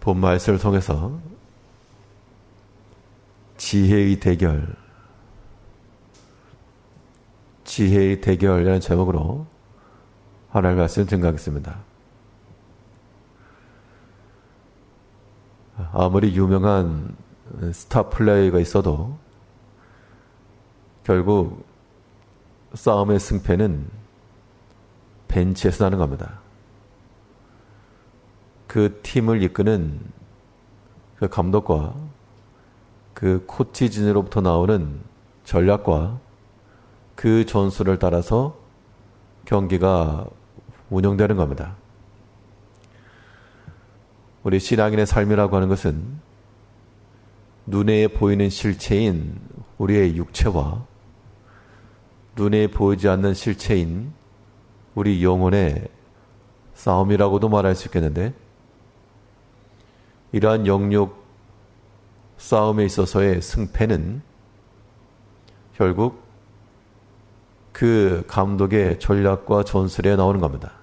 본 말씀을 통해서 지혜의 대결이라는 제목으로 하나님의 말씀을 증거하겠습니다. 아무리 유명한 스타 플레이가 있어도 결국 싸움의 승패는 벤치에서 나는 겁니다. 그 팀을 이끄는 그 감독과 그 코치진으로부터 나오는 전략과 그 전술을 따라서 경기가 운영되는 겁니다. 우리 신앙인의 삶이라고 하는 것은 눈에 보이는 실체인 우리의 육체와 눈에 보이지 않는 실체인 우리 영혼의 싸움이라고도 말할 수 있겠는데, 이러한 영육 싸움에 있어서의 승패는 결국 그 감독의 전략과 전술에 나오는 겁니다.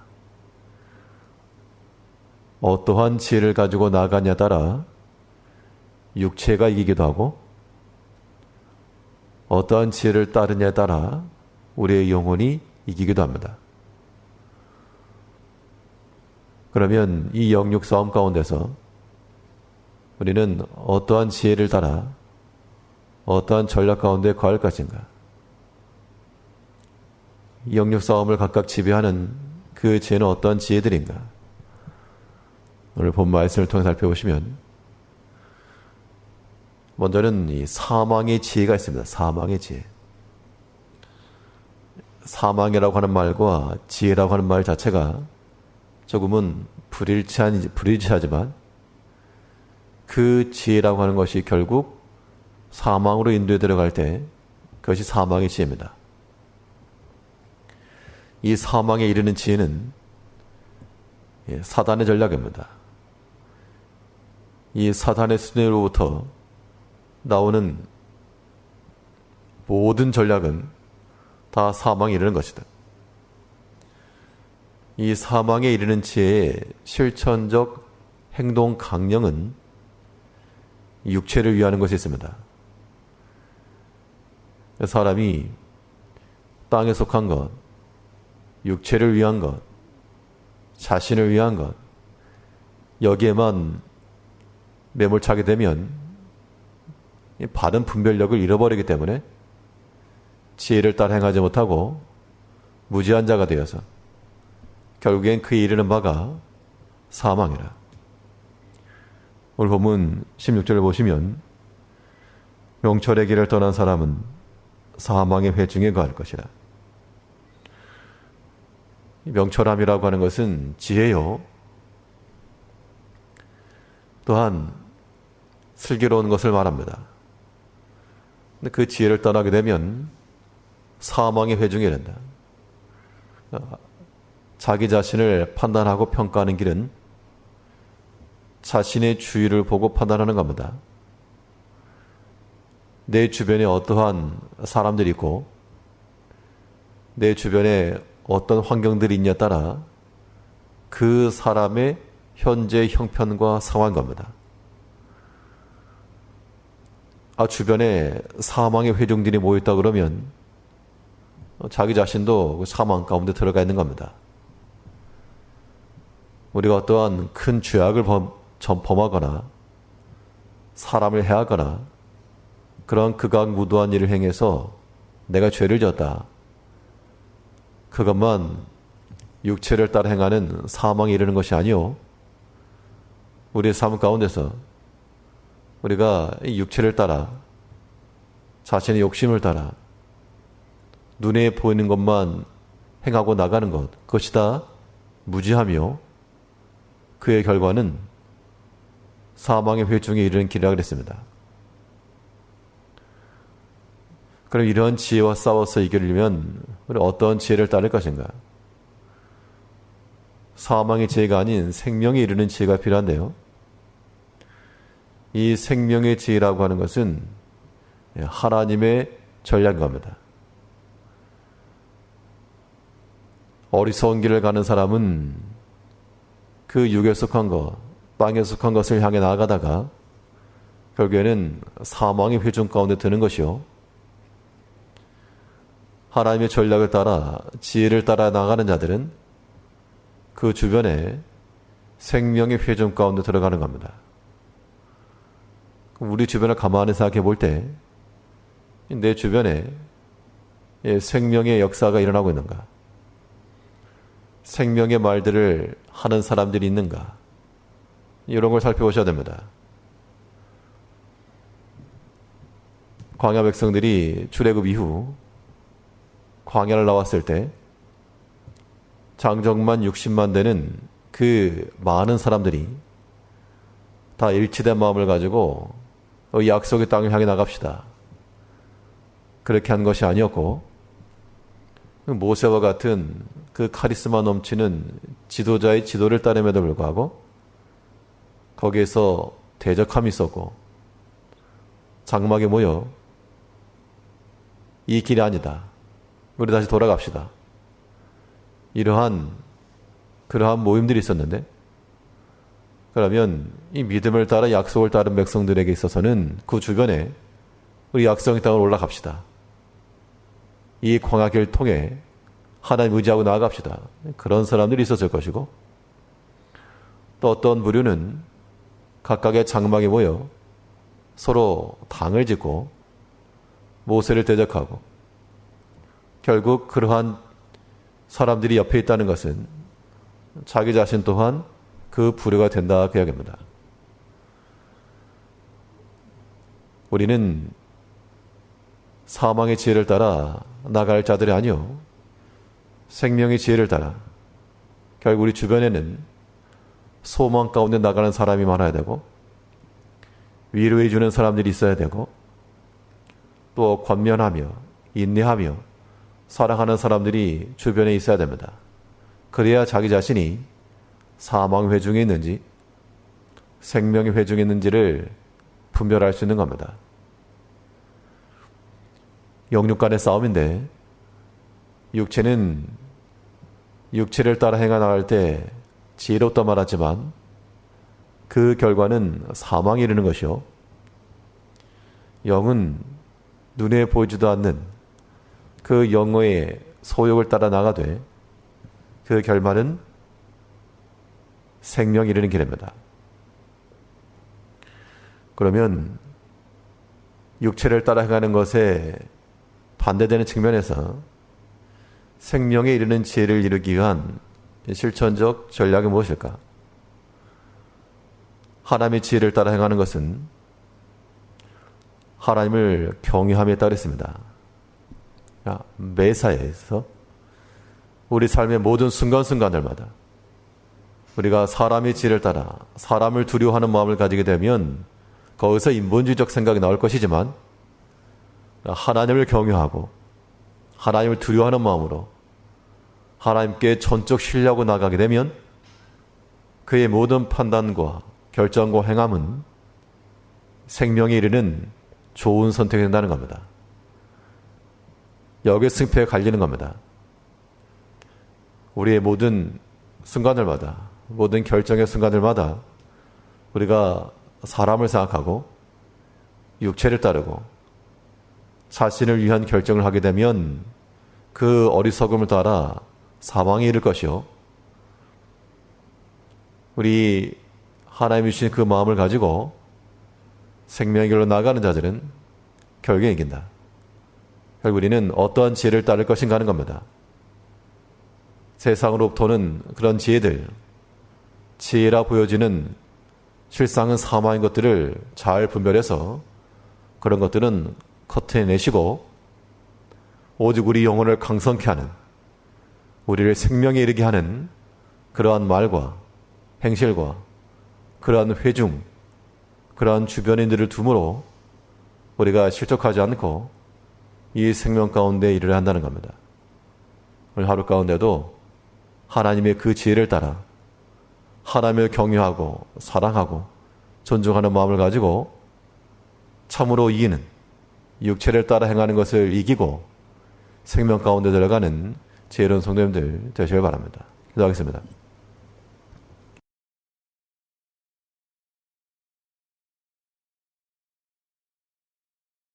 어떠한 지혜를 가지고 나가냐에 따라 육체가 이기기도 하고, 어떠한 지혜를 따르냐에 따라 우리의 영혼이 이기기도 합니다. 그러면 이 영육 싸움 가운데서 우리는 어떠한 지혜를 따라 어떠한 전략 가운데 거할 것인가? 이 영육 싸움을 각각 지배하는 그 지혜는 어떠한 지혜들인가? 오늘 본 말씀을 통해 살펴보시면 먼저는 이 사망의 지혜가 있습니다. 사망의 지혜. 사망이라고 하는 말과 지혜라고 하는 말 자체가 조금은 불일치하지만 그 지혜라고 하는 것이 결국 사망으로 인도에 들어갈 때 그것이 사망의 지혜입니다. 이 사망에 이르는 지혜는 사단의 전략입니다. 이 사단의 수뇌로부터 나오는 모든 전략은 다 사망에 이르는 것이다. 이 사망에 이르는 지혜의 실천적 행동 강령은 육체를 위하는 것이 있습니다. 사람이 땅에 속한 것, 육체를 위한 것, 자신을 위한 것, 여기에만 매몰차게 되면 바른 분별력을 잃어버리기 때문에 지혜를 따라 행하지 못하고 무지한 자가 되어서 결국엔 그에 이르는 바가 사망이라. 오늘 본문 16절을 보시면 명철의 길을 떠난 사람은 사망의 회중에 거할 것이라. 명철함이라고 하는 것은 지혜요, 또한 슬기로운 것을 말합니다. 근데 그 지혜를 떠나게 되면 사망의 회중이 된다. 자기 자신을 판단하고 평가하는 길은 자신의 주위를 보고 판단하는 겁니다. 내 주변에 어떠한 사람들이 있고 내 주변에 어떤 환경들이 있냐에 따라 그 사람의 현재 형편과 상황인 겁니다. 주변에 사망의 회중들이 모였다 그러면 자기 자신도 그 사망 가운데 들어가 있는 겁니다. 우리가 어떠한 큰 죄악을 범하거나 사람을 해하거나 그런 극악무도한 일을 행해서 내가 죄를 졌다, 그것만 육체를 따라 행하는 사망에 이르는 것이 아니요, 우리의 삶 가운데서 우리가 이 육체를 따라 자신의 욕심을 따라 눈에 보이는 것만 행하고 나가는 것, 그것이 다 무지하며 그의 결과는 사망의 회중에 이르는 길이라 그랬습니다. 그럼 이런 지혜와 싸워서 이기려면 우리 어떤 지혜를 따를 것인가? 사망의 지혜가 아닌 생명에 이르는 지혜가 필요한데요. 이 생명의 지혜라고 하는 것은 하나님의 전략인 겁니다. 어리석은 길을 가는 사람은 그 육에 속한 것, 땅에 속한 것을 향해 나아가다가 결국에는 사망의 회중 가운데 드는 것이요. 하나님의 전략을 따라 지혜를 따라 나가는 자들은 그 주변에 생명의 회중 가운데 들어가는 겁니다. 우리 주변을 가만히 생각해 볼 때 내 주변에 생명의 역사가 일어나고 있는가? 생명의 말들을 하는 사람들이 있는가? 이런 걸 살펴보셔야 됩니다. 광야 백성들이 출애굽 이후 광야를 나왔을 때 장정만 60만 되는 그 많은 사람들이 다 일치된 마음을 가지고 약속의 땅을 향해 나갑시다. 그렇게 한 것이 아니었고 모세와 같은 그 카리스마 넘치는 지도자의 지도를 따름에도 불구하고 거기에서 대적함이 있었고 장막에 모여 이 길이 아니다. 우리 다시 돌아갑시다. 그러한 모임들이 있었는데 그러면 이 믿음을 따라 약속을 따른 백성들에게 있어서는 그 주변에 우리 약속의 땅으로 올라갑시다. 이 광야길을 통해 하나님 의지하고 나아갑시다. 그런 사람들이 있었을 것이고 또 어떤 부류는 각각의 장막에 모여 서로 당을 짓고 모세를 대적하고 결국 그러한 사람들이 옆에 있다는 것은 자기 자신 또한 그 부류가 된다 그 이야기입니다. 우리는 사망의 지혜를 따라 나갈 자들이 아니요 생명의 지혜를 따라 결국 우리 주변에는 소망 가운데 나가는 사람이 많아야 되고 위로해 주는 사람들이 있어야 되고 또 권면하며 인내하며 사랑하는 사람들이 주변에 있어야 됩니다. 그래야 자기 자신이 사망 회중에 있는지 생명의 회중에 있는지를 분별할 수 있는 겁니다. 영육 간의 싸움인데 육체는 육체를 따라 행해 나갈 때 지혜롭다 말하지만 그 결과는 사망에 이르는 것이요 영은 눈에 보이지도 않는 그 영의 소욕을 따라 나가되 그 결말은 생명에 이르는 길입니다. 그러면 육체를 따라 행하는 것에 반대되는 측면에서 생명에 이르는 지혜를 이루기 위한 실천적 전략이 무엇일까? 하나님의 지혜를 따라 행하는 것은 하나님을 경외함에 따라 있습니다. 매사에서 우리 삶의 모든 순간순간들마다 우리가 사람의 지혜를 따라 사람을 두려워하는 마음을 가지게 되면 거기서 인본주의적 생각이 나올 것이지만 하나님을 경외하고 하나님을 두려워하는 마음으로 하나님께 전적 신뢰하고 나가게 되면 그의 모든 판단과 결정과 행함은 생명에 이르는 좋은 선택이 된다는 겁니다. 역의 승패에 갈리는 겁니다. 우리의 모든 순간들마다 모든 결정의 순간들마다 우리가 사람을 생각하고 육체를 따르고 자신을 위한 결정을 하게 되면 그 어리석음을 따라 사망에 이를 것이요 우리 하나님이 주신 그 마음을 가지고 생명의 길로 나가는 자들은 결국에 이긴다. 결국 우리는 어떠한 지혜를 따를 것인가 하는 겁니다. 세상으로부터는 그런 지혜들, 지혜라 보여지는 실상은 사망인 것들을 잘 분별해서 그런 것들은 커트해내시고 오직 우리 영혼을 강성케 하는 우리를 생명에 이르게 하는 그러한 말과 행실과 그러한 회중, 그러한 주변인들을 둠으로 우리가 실족하지 않고 이 생명 가운데 이르려 한다는 겁니다. 오늘 하루 가운데도 하나님의 그 지혜를 따라 하나님을 경외하고 사랑하고 존중하는 마음을 가지고 참으로 이기는 육체를 따라 행하는 것을 이기고 생명 가운데 들어가는 지혜로운 성도님들 되시길 바랍니다. 기도하겠습니다.